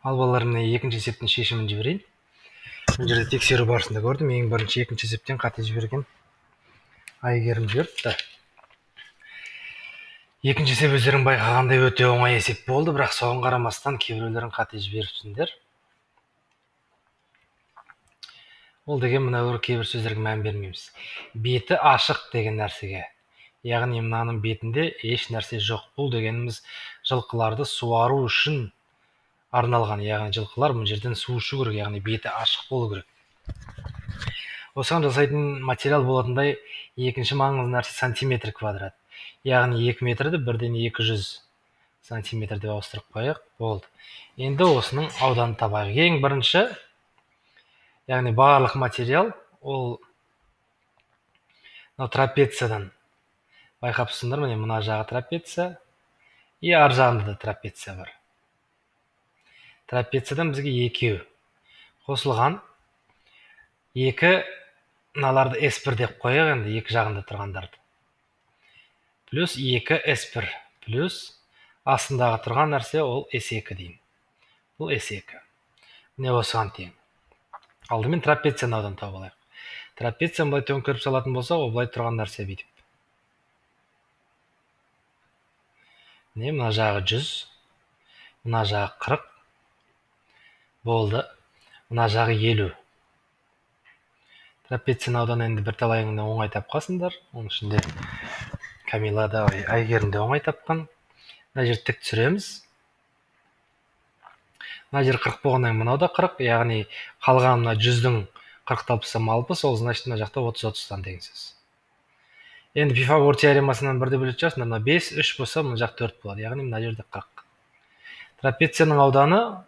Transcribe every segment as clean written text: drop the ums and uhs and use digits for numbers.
Ал балалар, міне екінші есептің шешімін жіберейін. Бұл жерде тексеру барысында көрдім, ең бірінші екінші есептен қате жіберген Айгерім жіберіпті. Екінші есеп өздерің байқағандай өте оңай есеп болды, бірақ соған қарамастан кейбіреулерің қате жіберіпсіңдер. Ол деген мына бір кейбір сөздерге мән бермейміз. Беті ашық деген нәрсеге, яғни мынаның бетінде еш нәрсе жоқ. Бұл дегеніміз жылқыларды суару үшін арналған, яғни жылқылар бұл жерден су ішу керек, яғни беті ашық болу керек. Осыған жасайтын материал болатындай екінші маңызды нәрсе сантиметр квадрат. Яғни 2 метрді 1/200 сантиметр деп ауыстырып қояйық, болды. Енді осының ауданын табайық. Ең бірінші, яғни барлық материал ол трапециядан. Байқапсыңдар, міне мына жағы трапеция, ар жағында да трапеция бар. Трапециядан бізге екеу қосылған. Мыналарды S1 деп қояйық, енді екі жағында тұрғандарды. Плюс 2 S1 плюс астындағы тұрған нәрсе ол S2 деймін. Бұл S2. Міне осыған тең. Алдымен трапецияны аудан тауып алайық. Трапецияны былай төңкеріп салатын болса, ол былай тұрған нәрсе бүйтіп. Міне мына жағы 100, мына жағы 40. Болды. Мына жағы 50. Трапецияның ауданы енді бір талайыңды оңай тапқансыңдар. Оның ішінде Камила да, Айгерім де оңай тапқан. Мына жер тік түсіреміз. Мына жер 40 болғаннан мынау да 40, яғни қалған мына 100-дің 40 тапсам 60, ол значит мына жақта 30-30-тан деген сөз. Енді Пифагор теоремасынан бірде білетін шығарсыңдар, мына 5, 3 болса, мына жақ 4 болады, яғни мына жерде 40. Трапецияның ауданы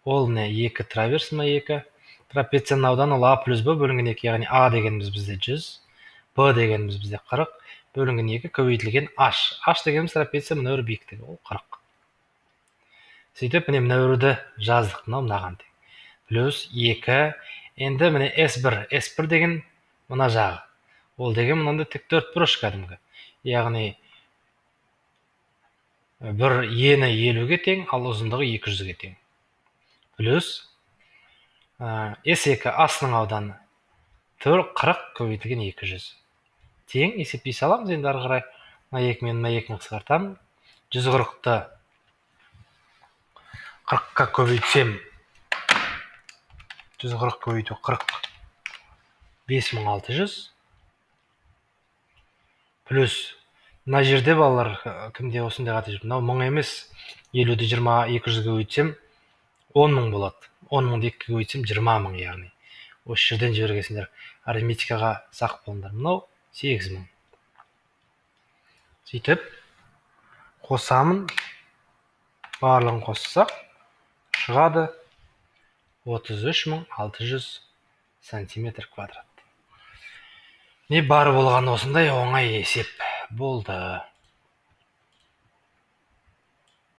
ол не 2 траверс, мына 2. Трапецияның ауданы ол А плюс Б бөлінген 2, яғни А дегеніміз бізде 100, Б дегеніміз бізде 40, бөлінген 2 көбейтілген H. H дегеніміз трапеция мына өрі биіктігі, ол 40. Сөйтіп, міне мына өрді жаздық, мынаған тең. Плюс 2, енді міне S1 деген мына жағы. Ол деген мынандай тік 4 бұрыш кәдімгі. Яғни бір ені 50-ге тең, ал ұзындығы 200-ге тең. Плюс S2 астының ауданы 40 көбейтілген 200. Тең есептей саламыз, енді ары қарай мына 2 мен мына 2-ні қысқартамын. 140-ты 40-қа көбейтсем, 140 көбейту 40, 5600. Плюс мына жерде балалар, кімде осындай қате жүр? Мынау 1000 емес, 50-ді 200-ге көбейтсем 10.000 болады. 10.000-ді 2-ге көбейтсем 20.000, яғни. Осы жерден жібергенсіңдер. Арифметикаға сақ болыңдар. Мынау 8000. Сөйтіп қосамын. Барлығын қоссақ шығады 33600 сантиметр квадрат. Не бар болған осындай оңай есеп болды.